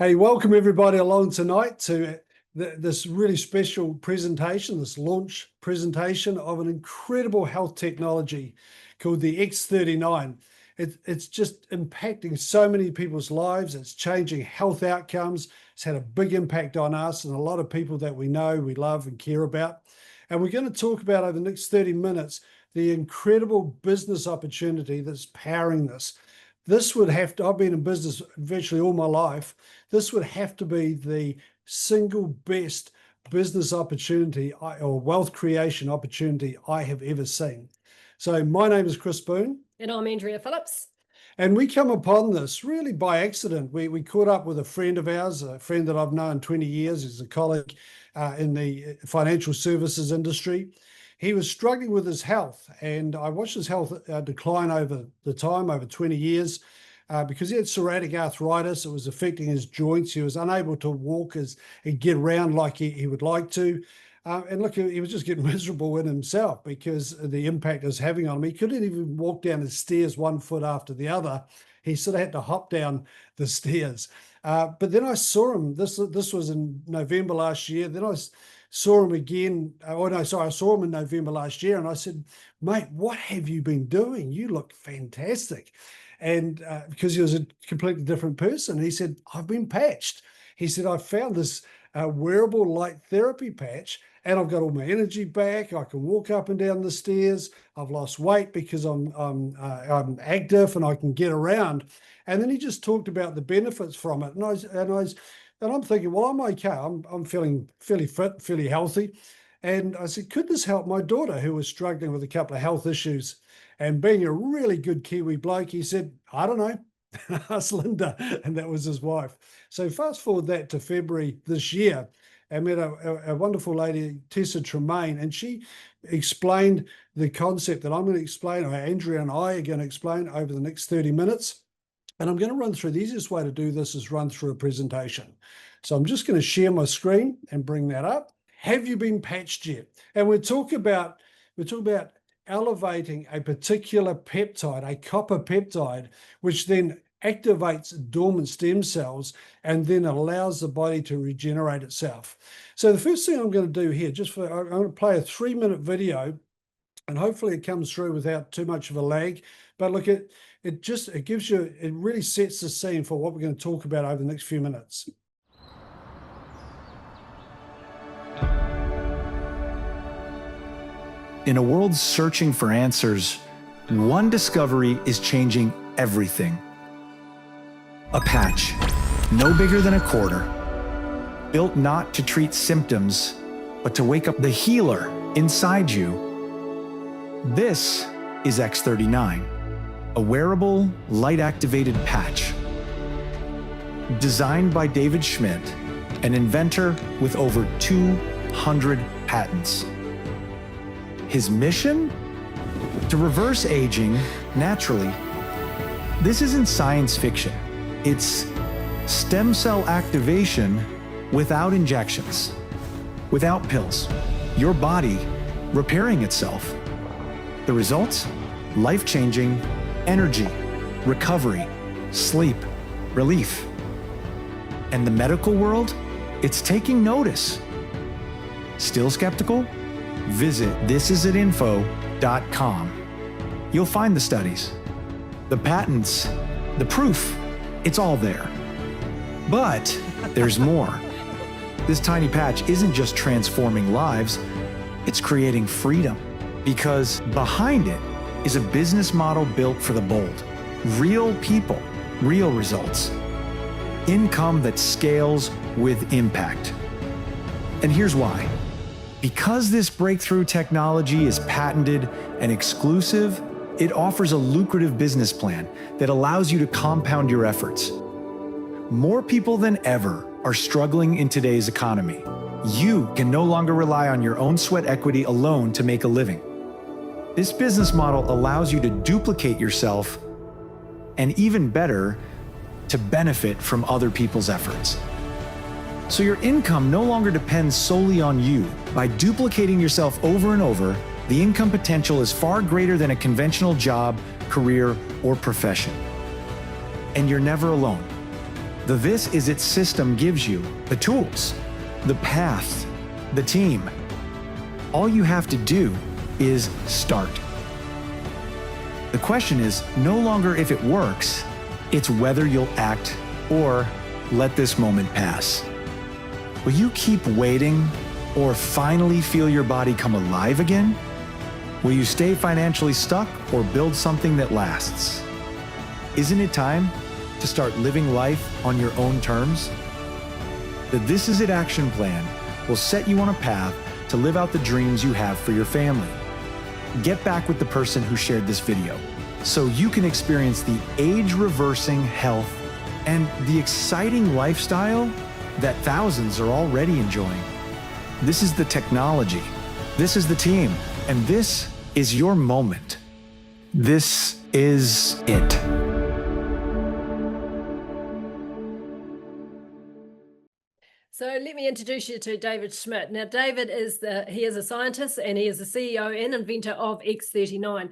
Hey, welcome everybody along tonight to this really special presentation, this launch presentation of an incredible health technology called the X39. It's just impacting so many people's lives. It's changing health outcomes. It's had a big impact on us and a lot of people that we know, we love and care about. And we're going to talk about over the next 30 minutes, the incredible business opportunity that's powering this. This would have to, I've been in business virtually all my life. This would have to be the single best business opportunity or wealth creation opportunity I have ever seen. So my name is Chris Boone. And I'm Andrea Phillips. And we come upon this really by accident. We caught up with a friend of ours, a friend that I've known 20 years. He's a colleague in the financial services industry. He was struggling with his health, and I watched his health decline over the time, over 20 years, because he had psoriatic arthritis. It was affecting his joints. He was unable to walk and get around like he would like to. And look, he was just getting miserable in himself because of the impact it was having on him. He couldn't even walk down the stairs one foot after the other. He sort of had to hop down the stairs. But then I saw him, this was in November last year. Then I saw him again. I saw him in November last year, and I said, mate, what have you been doing? You look fantastic. And because he was a completely different person, he said, I've been patched. He said, I found this wearable light therapy patch, and I've got all my energy back. I can walk up and down the stairs. I've lost weight because I'm active and I can get around. And then he just talked about the benefits from it. And I'm thinking, well, I'm okay. I'm feeling fairly fit, fairly healthy. And I said, could this help my daughter who was struggling with a couple of health issues? And being a really good Kiwi bloke, he said, I don't know, ask Linda. And that was his wife. So fast forward that to February this year, I met a wonderful lady, Tessa Tremaine, and she explained the concept that I'm going to explain, or Andrea and I are going to explain over the next 30 minutes. And I'm going to run through, the easiest way to do this is run through a presentation. So I'm just going to share my screen and bring that up. Have you been patched yet? And we talk about elevating a particular peptide, a copper peptide, which then activates dormant stem cells and then allows the body to regenerate itself. So the first thing I'm going to do here, I'm going to play a 3-minute video, and hopefully it comes through without too much of a lag. But look, it really sets the scene for what we're going to talk about over the next few minutes. In a world searching for answers, one discovery is changing everything. A patch, no bigger than a quarter, built not to treat symptoms, but to wake up the healer inside you. This is X39, a wearable, light-activated patch. Designed by David Schmidt, an inventor with over 200 patents. His mission? To reverse aging naturally. This isn't science fiction. It's stem cell activation without injections, without pills. Your body repairing itself. The results? Life-changing energy, recovery, sleep, relief. And the medical world? It's taking notice. Still skeptical? Visit thisisitinfo.com. You'll find the studies, the patents, the proof. It's all there. But there's more. This tiny patch isn't just transforming lives, it's creating freedom. Because behind it is a business model built for the bold. Real people, real results. Income that scales with impact. And here's why. Because this breakthrough technology is patented and exclusive, it offers a lucrative business plan that allows you to compound your efforts. More people than ever are struggling in today's economy. You can no longer rely on your own sweat equity alone to make a living. This business model allows you to duplicate yourself, and even better, to benefit from other people's efforts. So your income no longer depends solely on you. By duplicating yourself over and over, the income potential is far greater than a conventional job, career, or profession. And you're never alone. The this is its system gives you the tools, the path, the team. All you have to do is start. The question is no longer if it works, it's whether you'll act or let this moment pass. Will you keep waiting or finally feel your body come alive again? Will you stay financially stuck or build something that lasts? Isn't it time to start living life on your own terms? The This Is It action plan will set you on a path to live out the dreams you have for your family. Get back with the person who shared this video so you can experience the age-reversing health and the exciting lifestyle that thousands are already enjoying. This is the technology, this is the team, and this is your moment. This is it. So let me introduce you to David Schmidt. Now, David is he is a scientist and he is the CEO and inventor of X39.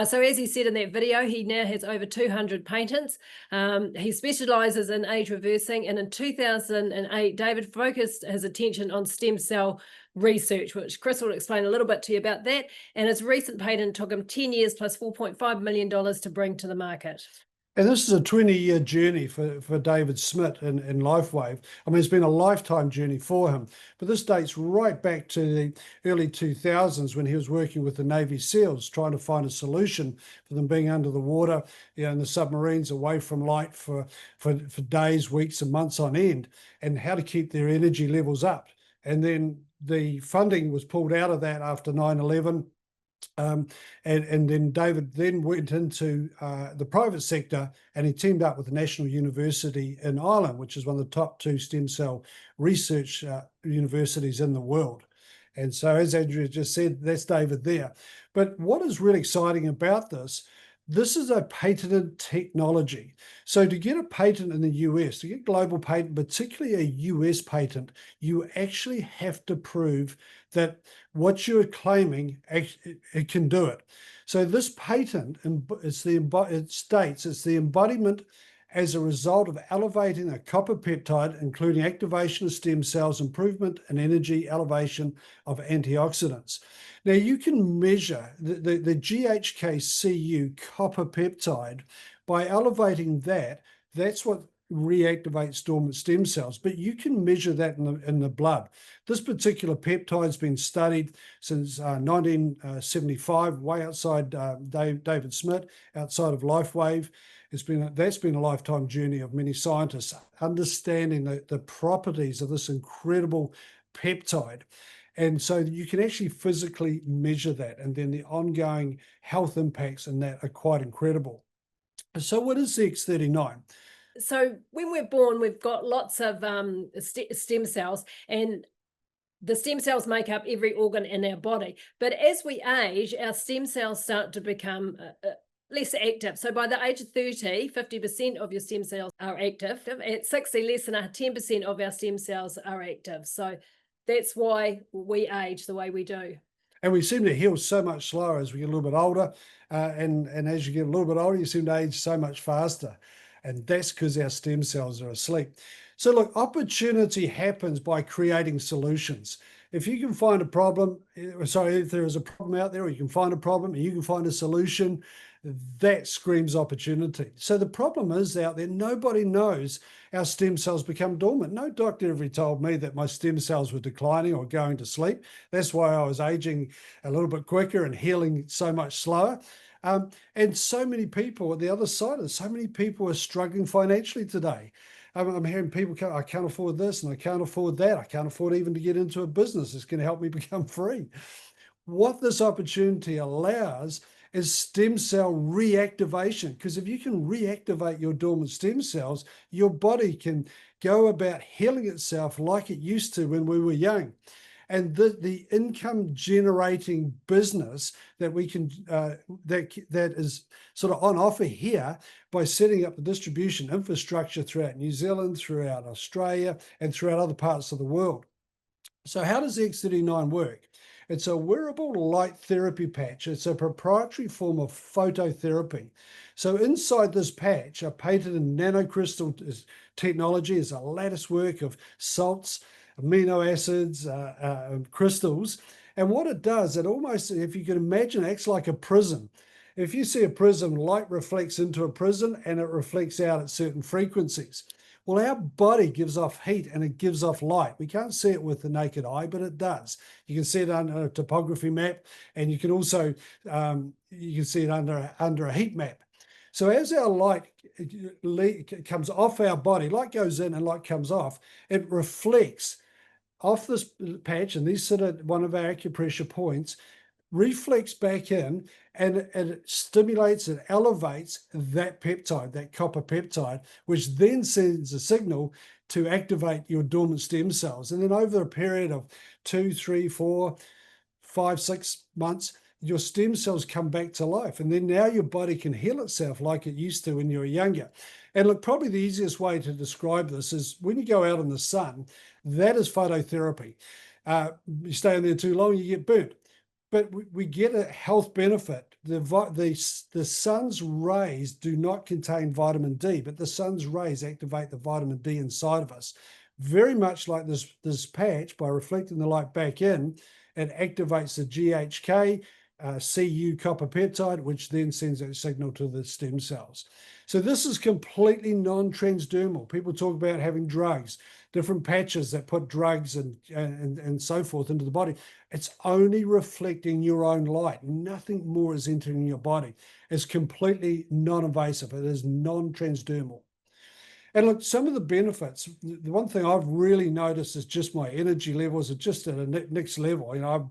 So as he said in that video, he now has over 200 patents. He specializes in age reversing, and in 2008, David focused his attention on stem cell research, which Chris will explain a little bit to you about that. And his recent patent took him 10 years plus $4.5 million to bring to the market. And this is a 20-year journey for David Schmidt in LifeWave. I mean, it's been a lifetime journey for him, but this dates right back to the early 2000s when he was working with the Navy SEALs, trying to find a solution for them being under the water, in the submarines, away from light for days, weeks, and months on end, and how to keep their energy levels up. And then the funding was pulled out of that after 9/11. And then David then went into the private sector, and he teamed up with the National University in Ireland, which is one of the top 2 stem cell research universities in the world. And so, as Andrew just said, that's David there. But what is really exciting about this is a patented technology. So to get a patent in the US, to get global patent, particularly a US patent, you actually have to prove that what you're claiming, it can do it. So this patent, it states it's the embodiment as a result of elevating a copper peptide, including activation of stem cells, improvement in energy, elevation of antioxidants. Now you can measure the GHK-Cu copper peptide by elevating that. That's what reactivates dormant stem cells, but you can measure that in the blood. This particular peptide's been studied since 1975, way outside David Schmidt, outside of LifeWave. That's been a lifetime journey of many scientists understanding the properties of this incredible peptide. And so you can actually physically measure that, and then the ongoing health impacts in that are quite incredible. So what is the X39? So when we're born, we've got lots of stem cells, and the stem cells make up every organ in our body. But as we age, our stem cells start to become less active. So by the age of 30, 50% of your stem cells are active. At 60, less than 10% of our stem cells are active. So that's why we age the way we do. And we seem to heal so much slower as we get a little bit older. And as you get a little bit older, you seem to age so much faster. And that's because our stem cells are asleep. So look, opportunity happens by creating solutions. If you can find a problem, if there is a problem out there, or you can find a problem and you can find a solution, that screams opportunity. So the problem is out there, nobody knows our stem cells become dormant. No doctor ever told me that my stem cells were declining or going to sleep. That's why I was aging a little bit quicker and healing so much slower. And so many people at the other side of it, so many people are struggling financially today. I'm hearing people go, I can't afford this and I can't afford that. I can't afford even to get into a business that's going to help me become free. What this opportunity allows is stem cell reactivation, because if you can reactivate your dormant stem cells, your body can go about healing itself like it used to when we were young. And the income generating business that we can that is sort of on offer here by setting up the distribution infrastructure throughout New Zealand, throughout Australia, and throughout other parts of the world. So how does the X39 work? It's a wearable light therapy patch. It's a proprietary form of phototherapy. So inside this patch, a patented nanocrystal technology is a lattice work of salts, amino acids, crystals. And what it does, it almost, if you can imagine, acts like a prism. If you see a prism, light reflects into a prism and it reflects out at certain frequencies. Well, our body gives off heat and it gives off light. We can't see it with the naked eye, but it does. You can see it under a topography map, and you can also you can see it under a heat map. So as our light comes off our body, light goes in and light comes off, it reflects off this patch, and these sit at one of our acupressure points, reflects back in, and it stimulates and elevates that peptide, that copper peptide, which then sends a signal to activate your dormant stem cells. And then over a period of 2, 3, 4, 5, 6 months, your stem cells come back to life. And then now your body can heal itself like it used to when you were younger. And look, probably the easiest way to describe this is when you go out in the sun, that is phototherapy. You stay in there too long, you get burnt. But we get a health benefit. The sun's rays do not contain vitamin D, but the sun's rays activate the vitamin D inside of us. Very much like this patch, by reflecting the light back in, it activates the GHK, Cu copper peptide, which then sends a signal to the stem cells. So this is completely non-transdermal. People talk about having drugs, different patches that put drugs and so forth into the body. It's only reflecting your own light. Nothing more is entering your body. It's completely non-invasive. It is non-transdermal. And look, some of the benefits, the one thing I've really noticed is just my energy levels are just at a next level. You know, I've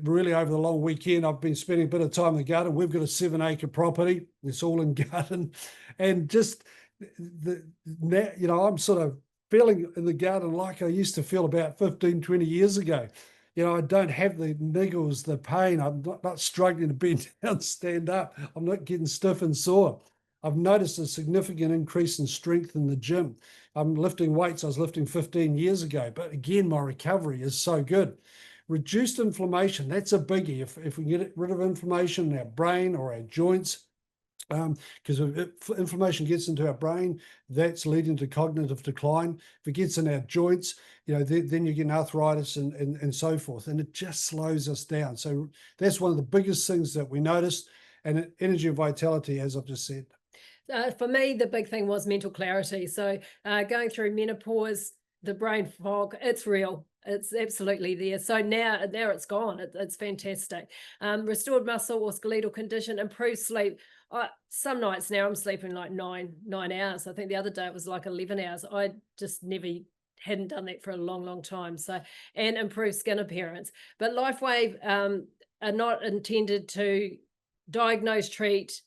really over the long weekend, I've been spending a bit of time in the garden. We've got a 7-acre property. It's all in garden. And just, I'm sort of feeling in the garden like I used to feel about 15, 20 years ago. You know, I don't have the niggles, the pain. I'm not struggling to bend down, stand up. I'm not getting stiff and sore. I've noticed a significant increase in strength in the gym. I'm lifting weights I was lifting 15 years ago, but again, my recovery is so good. Reduced inflammation, that's a biggie. If we get rid of inflammation in our brain or our joints, because if inflammation gets into our brain, that's leading to cognitive decline. If it gets in our joints, you know, then you get arthritis and so forth, and it just slows us down. So that's one of the biggest things that we noticed, and energy and vitality, as I've just said. For me, the big thing was mental clarity. So going through menopause, the brain fog, it's real. It's absolutely there. So now it's gone. It's fantastic. Restored muscle or skeletal condition, improved sleep. Some nights now I'm sleeping like nine hours. I think the other day it was like 11 hours. I just hadn't done that for a long, long time. So, and improved skin appearance. But LifeWave are not intended to diagnose, treat,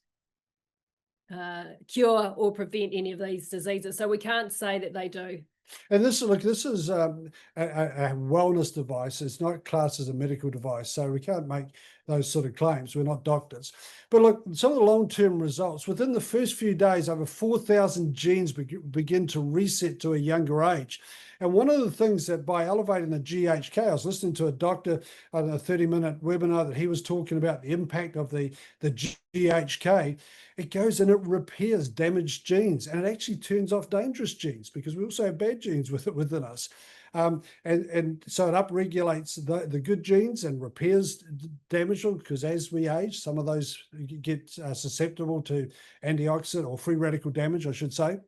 cure or prevent any of these diseases. So we can't say that they do. And this is a wellness device. It's not classed as a medical device, so we can't make those sort of claims. We're not doctors. But look, some of the long-term results, within the first few days, over 4,000 genes begin to reset to a younger age. And one of the things that by elevating the GHK, I was listening to a doctor on a 30-minute webinar that he was talking about the impact of the GHK. It goes and it repairs damaged genes, and it actually turns off dangerous genes, because we also have bad genes within us. And so it upregulates the good genes and repairs damage them, because as we age, some of those get susceptible to antioxidant or free radical damage, I should say.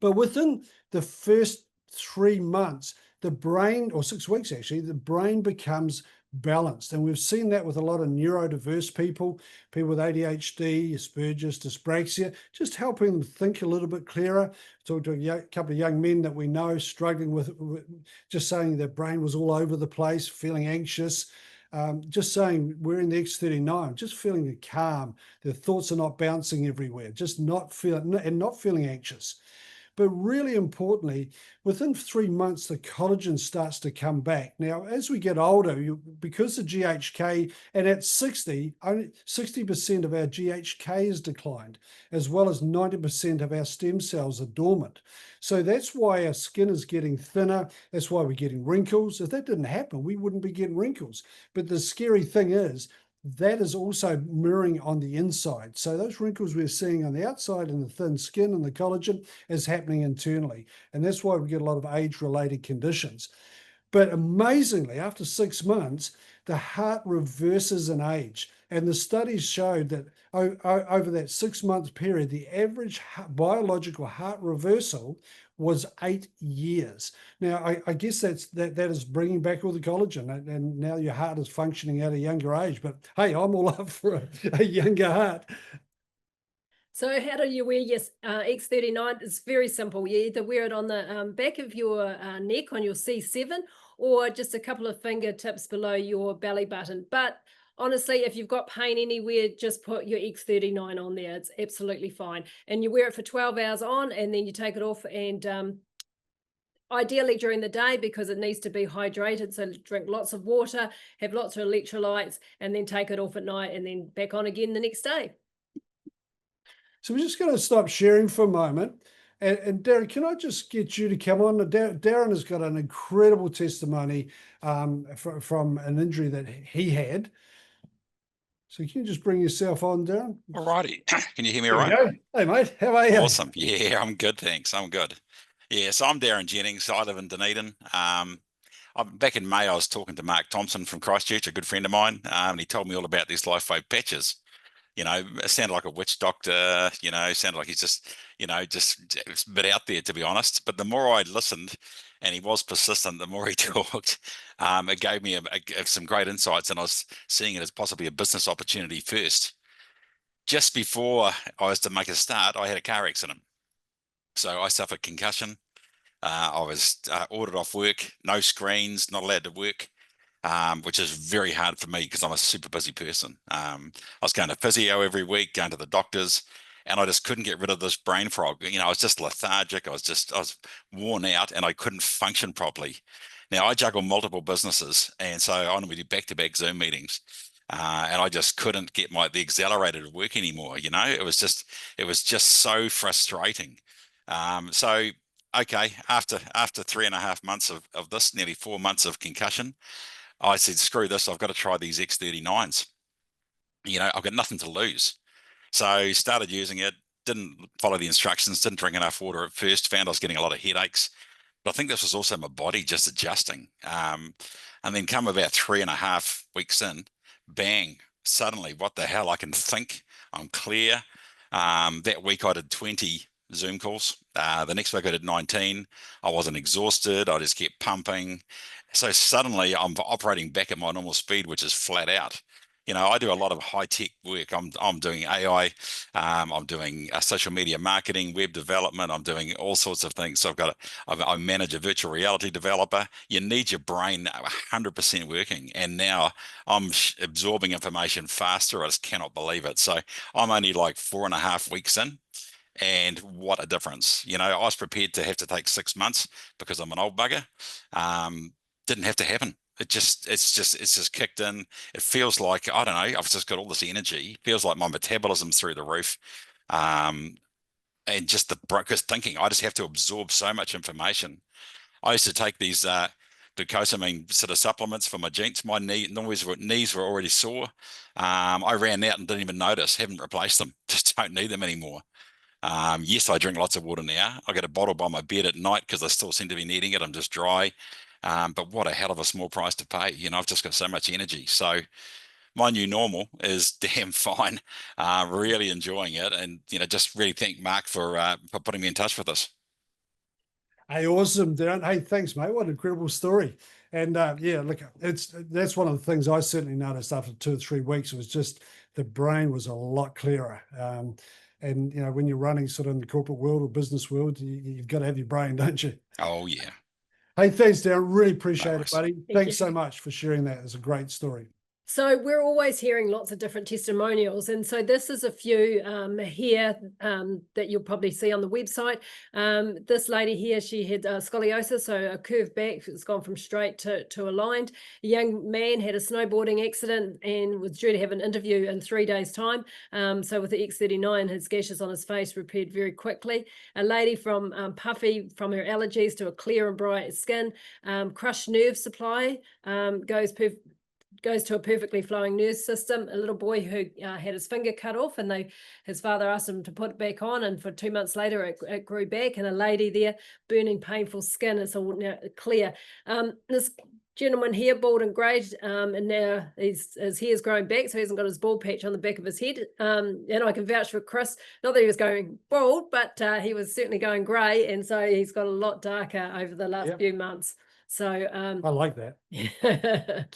But within the first 3 months, the brain, or 6 weeks actually, the brain becomes balanced. And we've seen that with a lot of neurodiverse people with ADHD, Asperger's, dyspraxia, just helping them think a little bit clearer. Talked to a couple of young men that we know struggling with just saying their brain was all over the place, feeling anxious. Just saying we're in the X39, just feeling calm. Their thoughts are not bouncing everywhere, just not feeling anxious. But really importantly, within 3 months, the collagen starts to come back. Now, as we get older, because the GHK, and at 60, only 60% of our GHK is declined, as well as 90% of our stem cells are dormant. So that's why our skin is getting thinner. That's why we're getting wrinkles. If that didn't happen, we wouldn't be getting wrinkles. But the scary thing is, that is also mirroring on the inside. So those wrinkles we're seeing on the outside and the thin skin and the collagen is happening internally. And that's why we get a lot of age-related conditions. But amazingly, after 6 months, the heart reverses in age. And the studies showed that over that 6-month period, the average biological heart reversal was 8 years. Now, I guess that is bringing back all the collagen, and now your heart is functioning at a younger age. But hey, I'm all up for a younger heart. So how do you wear your X39? It's very simple. You either wear it on the back of your neck on your C7, or just a couple of fingertips below your belly button. But honestly, if you've got pain anywhere, just put your X39 on there. It's absolutely fine. And you wear it for 12 hours on, and then you take it off, and ideally during the day, because it needs to be hydrated. So drink lots of water, have lots of electrolytes, and then take it off at night and then back on again the next day. So we're just going to stop sharing for a moment. And Darren, can I just get you to come on? Darren has got an incredible testimony from an injury that he had. So can you just bring yourself on, Darren? All righty. Can you hear me There all we right? go. Hey, mate. How are you? Awesome. Yeah, I'm good, thanks. I'm good. Yeah, so I'm Darren Jennings. I live in Dunedin. Back in May, I was talking to Mark Thompson from Christchurch, a good friend of mine, and he told me all about these LifeWave patches. You know, it sounded like a witch doctor, you know, sounded like he's just a bit out there, to be honest. But the more I listened, and he was persistent, the more he talked, it gave me some great insights, and I was seeing it as possibly a business opportunity first. Just before I was to make a start, I had a car accident. So I suffered concussion. I was ordered off work, no screens, not allowed to work. Which is very hard for me because I'm a super busy person. I was going to physio every week, going to the doctors, and I just couldn't get rid of this brain fog. You know, I was just lethargic. I was worn out, and I couldn't function properly. Now, I juggle multiple businesses, and so I normally do back-to-back Zoom meetings, and I just couldn't get the accelerator to work anymore. You know, it was just so frustrating. So okay, after 3.5 months of this, nearly 4 months of concussion, I said, screw this, I've got to try these X39s. You know, I've got nothing to lose. So started using it, didn't follow the instructions, didn't drink enough water at first, found I was getting a lot of headaches. But I think this was also my body just adjusting. And then come about 3.5 weeks in, bang, suddenly, what the hell, I can think, I'm clear. That week I did 20 Zoom calls. The next week I did 19. I wasn't exhausted. I just kept pumping. So suddenly I'm operating back at my normal speed, which is flat out. You know, I do a lot of high-tech work. I'm doing AI. I'm doing social media marketing, web development. I'm doing all sorts of things. So I manage a virtual reality developer. You need your brain 100% working. And now I'm absorbing information faster. I just cannot believe it. So I'm only like 4.5 weeks in. And what a difference. You know, I was prepared to have to take 6 months because I'm an old bugger. Didn't have to happen. It's just kicked in. It feels like, I don't know, I've just got all this energy. It feels like my metabolism's through the roof. And just the broker's thinking, I just have to absorb so much information. I used to take these glucosamine sort of supplements for my joints. My knees were already sore. I ran out and didn't even notice, haven't replaced them, just don't need them anymore. Yes, I drink lots of water now. I get a bottle by my bed at night because I still seem to be needing it. I'm just dry. But what a hell of a small price to pay. You know, I've just got so much energy. So my new normal is damn fine. Really enjoying it. And, you know, just really thank Mark for putting me in touch with us. Hey, awesome, Darren. Hey, thanks, mate. What an incredible story. And yeah, look, that's one of the things I certainly noticed after 2 or 3 weeks. It was just the brain was a lot clearer. And, you know, when you're running sort of in the corporate world or business world, you've got to have your brain, don't you? Oh, yeah. Hey, thanks, Darren. Really appreciate it, buddy. Thank Thanks you. so much for sharing that. It's a great story. So we're always hearing lots of different testimonials. And so this is a few here that you'll probably see on the website. This lady here, she had scoliosis, so a curved back. It's gone from straight to aligned. A young man had a snowboarding accident and was due to have an interview in 3 days' time. So with the X39, his gashes on his face repaired very quickly. A lady from puffy from her allergies to a clear and bright skin. Crushed nerve supply goes to a perfectly flowing nerve system. A little boy who had his finger cut off, and his father asked him to put it back on, and for 2 months later it grew back. And a lady there, burning painful skin, it's all now clear. This gentleman here, bald and grey, and now his hair's growing back, so he hasn't got his bald patch on the back of his head. And I can vouch for Chris, not that he was going bald, but he was certainly going grey, and so he's got a lot darker over the last few months. So I like that.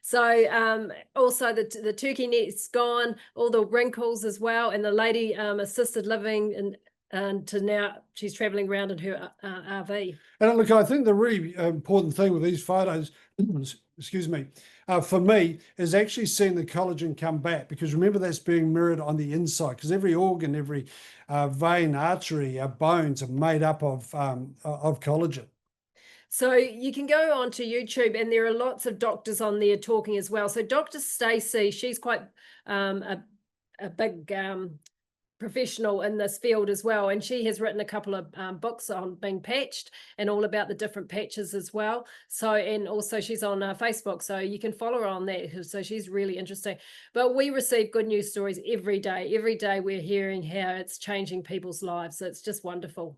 So also the turkey net's gone, all the wrinkles as well, and the lady assisted living, and to now she's traveling around in her RV. And look, I think the really important thing with these photos, excuse me, for me, is actually seeing the collagen come back, because remember, that's being mirrored on the inside, because every organ, every vein, artery, bones are made up of collagen. So you can go onto YouTube, and there are lots of doctors on there talking as well. So Dr. Stacey, she's quite a big professional in this field as well, and she has written a couple of books on being patched and all about the different patches as well. So, and also she's on Facebook, so you can follow her on that. So she's really interesting. But we receive good news stories every day. Every day we're hearing how it's changing people's lives. So it's just wonderful.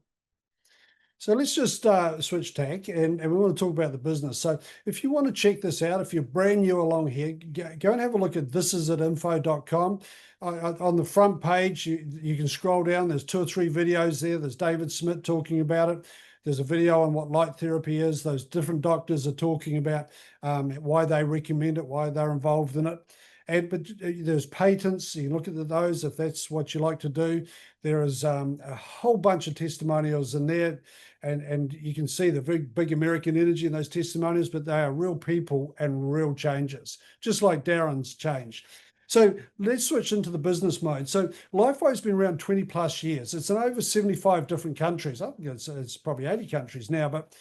So let's just switch tack, and we want to talk about the business. So if you want to check this out, if you're brand new along here, go and have a look at thisisatinfo.com. On the front page, you can scroll down. There's 2 or 3 videos there. There's David Smith talking about it. There's a video on what light therapy is. Those different doctors are talking about why they recommend it, why they're involved in it. But there's patents. You can look at those if that's what you like to do. There is a whole bunch of testimonials in there, and you can see the very big American energy in those testimonials, but they are real people and real changes, just like Darren's change. So let's switch into the business mode. So Lifeway's been around 20 plus years. It's in over 75 different countries. I think it's probably 80 countries now, but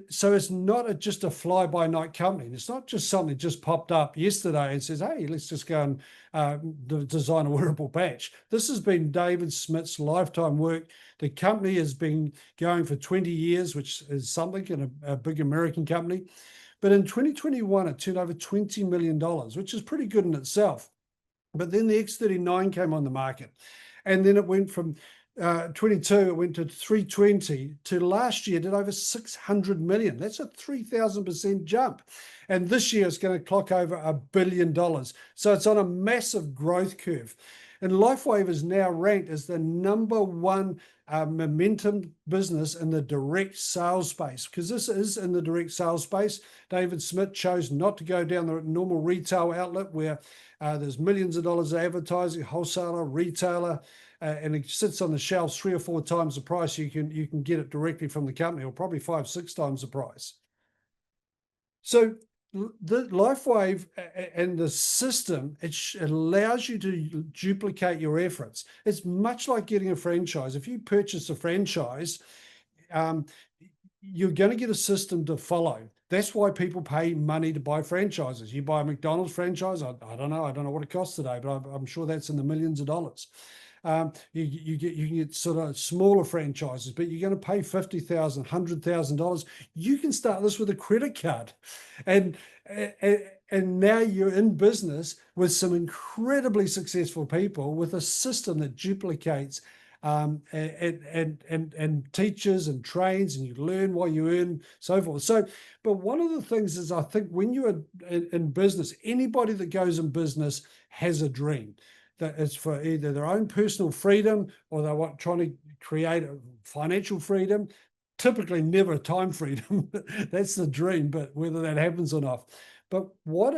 so it's not just a fly-by-night company. It's not just something that just popped up yesterday and says, hey, let's just go and design a wearable patch. This has been David Smith's lifetime work. The company has been going for 20 years, which is something in a big American company. But in 2021, it turned over $20 million, which is pretty good in itself. But then the X39 came on the market, and then it went from 22, it went to 320, to last year did over 600 million. That's a 3,000% jump. And this year it's going to clock over $1 billion. So it's on a massive growth curve. And LifeWave is now ranked as the #1 momentum business in the direct sales space, because this is in the direct sales space. David Smith chose not to go down the normal retail outlet where there's millions of dollars of advertising, wholesaler, retailer, and it sits on the shelves 3 or 4 times the price. You can get it directly from the company, or probably 5 or 6 times the price. So the LifeWave and the system, it allows you to duplicate your efforts. It's much like getting a franchise. If you purchase a franchise, you're going to get a system to follow. That's why people pay money to buy franchises. You buy a McDonald's franchise, I don't know what it costs today, but I'm sure that's in the millions of dollars. You can get sort of smaller franchises, but you're going to pay $50,000, $100,000. You can start this with a credit card, and now you're in business with some incredibly successful people with a system that duplicates and teaches and trains, and you learn while you earn, so forth. So, but one of the things is, I think when you're in business, anybody that goes in business has a dream. That it's for either their own personal freedom, or they're trying to create a financial freedom, typically never time freedom. That's the dream, but whether that happens or not. But what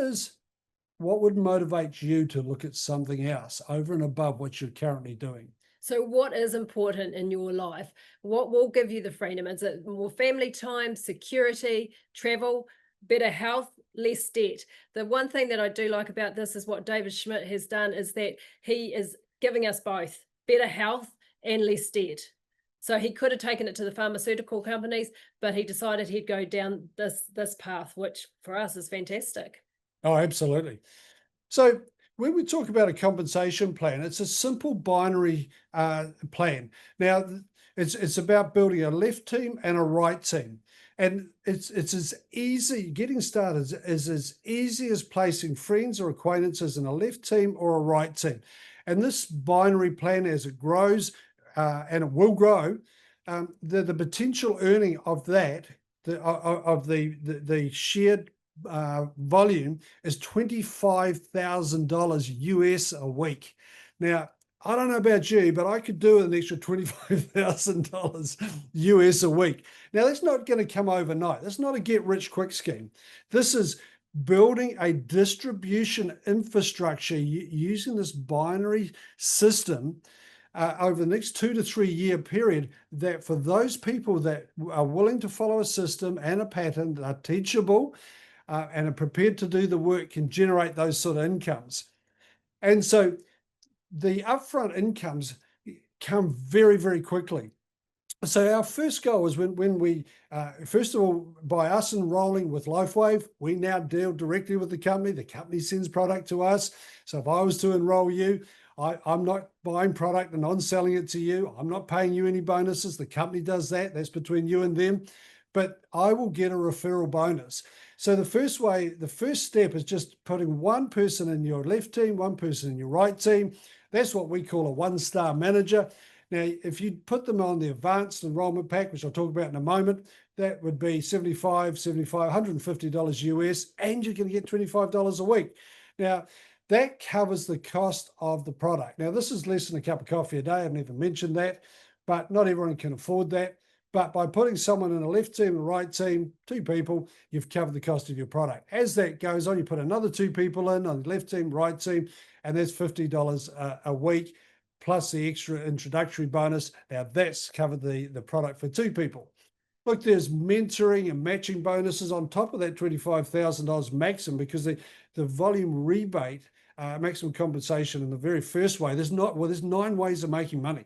would motivate you to look at something else over and above what you're currently doing? So what is important in your life? What will give you the freedom? Is it more family time, security, travel, better health, less debt. The one thing that I do like about this is what David Schmidt has done is that he is giving us both better health and less debt. So he could have taken it to the pharmaceutical companies, but he decided he'd go down this path, which for us is fantastic. Oh, absolutely. So when we talk about a compensation plan, it's a simple binary plan. Now, it's about building a left team and a right team. And it's as easy, getting started is as easy as placing friends or acquaintances in a left team or a right team. And this binary plan, as it grows, and it will grow, the potential earning of that, the shared volume is $25,000 US a week. Now, I don't know about you, but I could do an extra $25,000 US a week. Now, that's not going to come overnight. That's not a get rich quick scheme. This is building a distribution infrastructure using this binary system over the next 2 to 3 year period, that for those people that are willing to follow a system and a pattern, that are teachable and are prepared to do the work, can generate those sort of incomes. And so the upfront incomes come very, very quickly. So our first goal is when we, first of all, by us enrolling with LifeWave, we now deal directly with the company sends product to us. So if I was to enroll you, I'm not buying product and on selling it to you. I'm not paying you any bonuses. The company does that. That's between you and them. But I will get a referral bonus. So the first step is just putting one person in your left team, one person in your right team. That's what we call a one-star manager. Now, if you put them on the advanced enrollment pack, which I'll talk about in a moment, that would be $150 US, and you're going to get $25 a week. Now, that covers the cost of the product. Now, this is less than a cup of coffee a day. I've never mentioned that, but not everyone can afford that. But by putting someone in a left team and a right team, 2 people, you've covered the cost of your product. As that goes on, you put another 2 people in on the left team, right team, and that's $50 a week, plus the extra introductory bonus. Now that's covered the product for 2 people. Look, there's mentoring and matching bonuses on top of that $25,000 maximum, because the volume rebate, maximum compensation in the very first way, there's 9 ways of making money.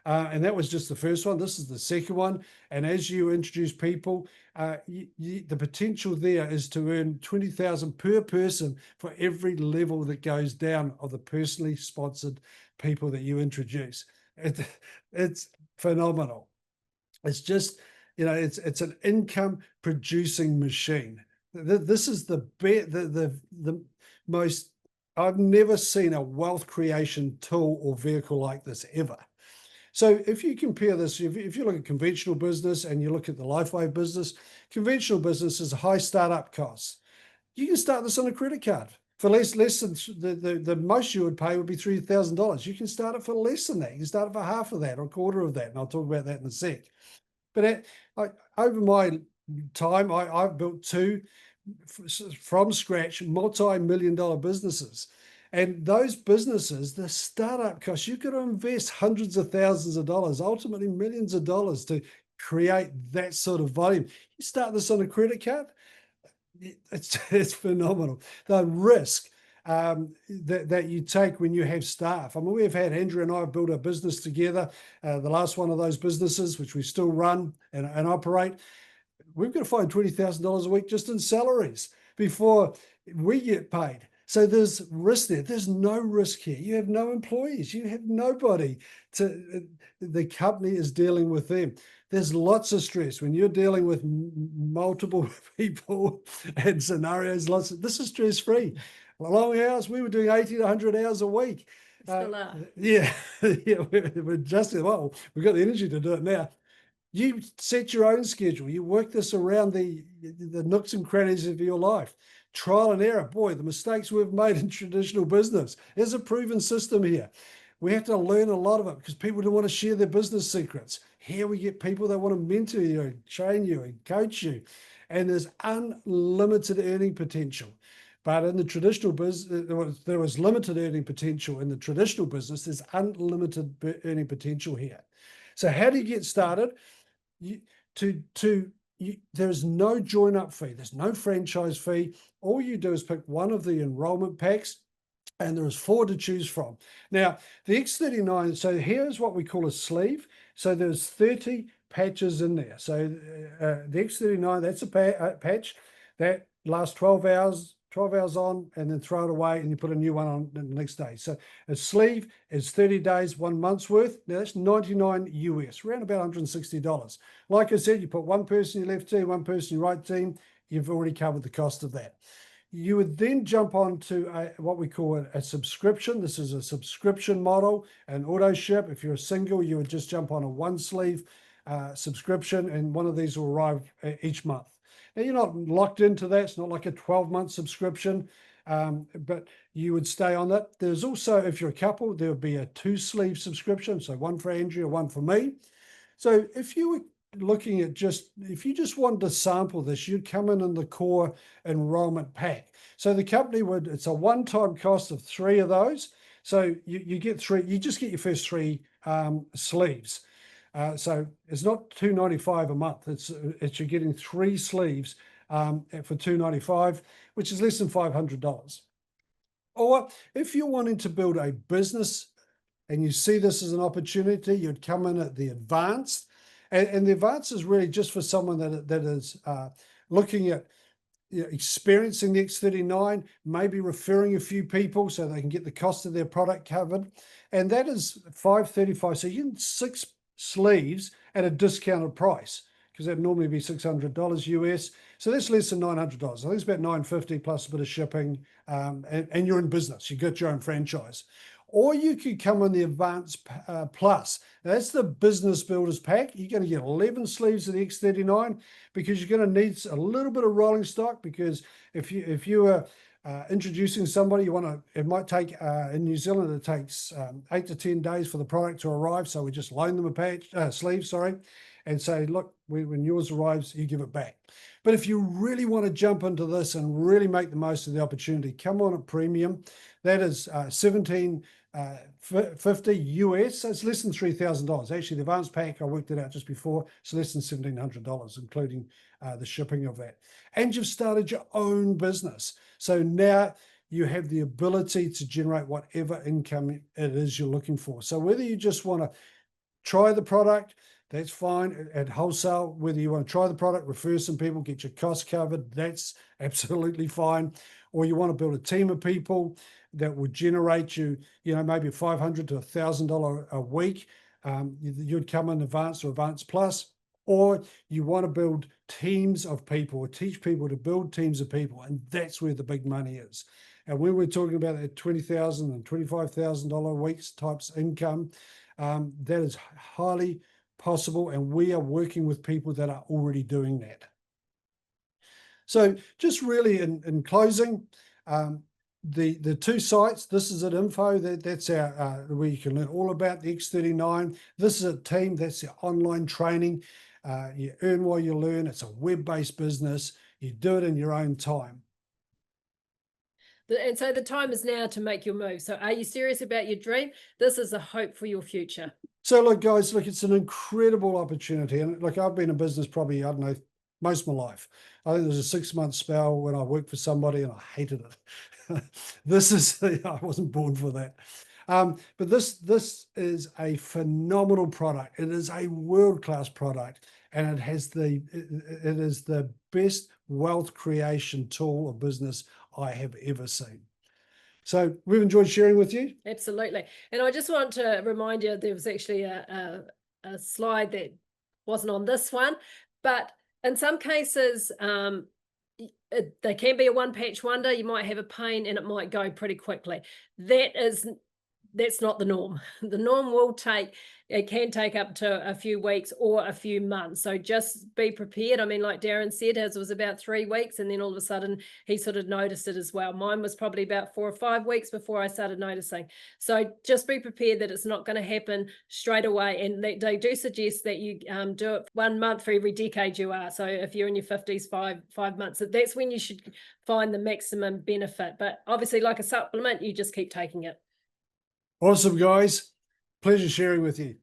And that was just the first one. This is the second one. And as you introduce people, the potential there is to earn $20,000 per person for every level that goes down of the personally sponsored people that you introduce. It's phenomenal. It's just, it's an income producing machine. This is the most, I've never seen a wealth creation tool or vehicle like this ever. So if you compare this, if you look at conventional business and you look at the LifeWave business, conventional business is high startup costs. You can start this on a credit card for less than the most you would pay would be $3,000. You can start it for less than that. You can start it for half of that or a quarter of that. And I'll talk about that in a sec. But over my time, I've built 2 from scratch multi-million-dollar businesses. And those businesses, the startup costs, you've got to invest hundreds of thousands of dollars, ultimately millions of dollars, to create that sort of volume. You start this on a credit card, it's phenomenal. The risk that you take when you have staff. I mean, we've had, Andrew and I have built a business together. The last one of those businesses, which we still run and operate, we've got to find $20,000 a week just in salaries before we get paid. So there's risk there. There's no risk here. You have no employees. You have nobody the company is dealing with them. There's lots of stress when you're dealing with multiple people and scenarios. This is stress-free. Long hours, we were doing 80 to 100 hours a week. Still are. Yeah, we're just, well, we've got the energy to do it now. You set your own schedule. You work this around the nooks and crannies of your life. Trial and error. Boy, the mistakes we've made in traditional business. There's a proven system here. We have to learn a lot of it because people don't want to share their business secrets. Here we get people that want to mentor you and train you and coach you. And there's unlimited earning potential. But in the traditional business, there was limited earning potential. In the traditional business, there's unlimited earning potential here. So how do you get started? To there's no join-up fee. There's no franchise fee. All you do is pick one of the enrollment packs, and there is 4 to choose from. Now, the X39, so here's what we call a sleeve. So there's 30 patches in there. So the X39, that's a patch that lasts 12 hours on, and then throw it away, and you put a new one on the next day. So a sleeve is 30 days, 1 month's worth. Now that's $99 US, around about $160. Like I said, you put one person in your left team, one person in your right team, you've already covered the cost of that. You would then jump on to what we call a subscription. This is a subscription model, an auto ship. If you're a single, you would just jump on a 1 sleeve subscription, and one of these will arrive each month. Now, you're not locked into that. It's not like a 12-month subscription, but you would stay on that. There's also, if you're a couple, there would be a 2 sleeve subscription. So one for Andrea, one for me. So if you were looking at if you just wanted to sample this, you'd come in the core enrollment pack. So the company it's a one-time cost of 3 of those. So you get 3, you just get your first 3 sleeves. So it's not $295 a month. It's you're getting 3 sleeves for $295, which is less than $500. Or if you're wanting to build a business and you see this as an opportunity, you'd come in at the advanced. And the advanced is really just for someone that is looking at experiencing the X39, maybe referring a few people so they can get the cost of their product covered. And that is $535. So you get 6 sleeves at a discounted price, because that'd normally be $600 US. So that's less than $900. I think it's about $950 plus a bit of shipping, and you're in business. You got your own franchise. Or you could come on the Advanced Plus. Now, that's the Business Builders Pack. You're going to get 11 sleeves of the X39, because you're going to need a little bit of rolling stock, because if you are introducing somebody, it might take, in New Zealand, it takes 8 to 10 days for the product to arrive. So we just loan them a sleeve, and say, look, when yours arrives, you give it back. But if you really want to jump into this and really make the most of the opportunity, come on at premium. That is $1,750 US. So it's less than $3,000. Actually, the advanced pack, I worked it out just before, it's less than $1,700, including the shipping of that. And you've started your own business. So now you have the ability to generate whatever income it is you're looking for. So whether you just want to try the product, that's fine at wholesale. Whether you want to try the product, refer some people, get your costs covered, that's absolutely fine. Or you want to build a team of people that would generate you, maybe $500 to $1,000 a week. You'd come in Advanced or Advanced Plus. Or you want to build teams of people, or teach people to build teams of people, and that's where the big money is. And when we're talking about that $20,000 and $25,000 a week's types income, that is highly possible, and we are working with people that are already doing that. So just really in closing, the 2 sites, this is at Info, that's our where you can learn all about the X39. This is a team, that's the online training. You earn while you learn. It's a web-based business. You do it in your own time. And so the time is now to make your move. So are you serious about your dream? This is a hope for your future. So look, guys, it's an incredible opportunity. And look, I've been in business probably, I don't know, most of my life. I think there's a 6-month spell when I worked for somebody and I hated it. I wasn't born for that. But this is a phenomenal product. It is a world-class product, and it is the best wealth creation tool or business I have ever seen. So we've enjoyed sharing with you. Absolutely. And I just want to remind you, there was actually a slide that wasn't on this one, but in some cases, they can be a one-patch wonder. You might have a pain and it might go pretty quickly. That's not the norm. The norm it can take up to a few weeks or a few months. So just be prepared. I mean, like Darren said, his was about 3 weeks, and then all of a sudden he sort of noticed it as well. Mine was probably about 4 or 5 weeks before I started noticing. So just be prepared that it's not going to happen straight away. And they do suggest that you do it 1 month for every decade you are. So if you're in your 50s, five months, that's when you should find the maximum benefit. But obviously, like a supplement, you just keep taking it. Awesome, guys. Pleasure sharing with you.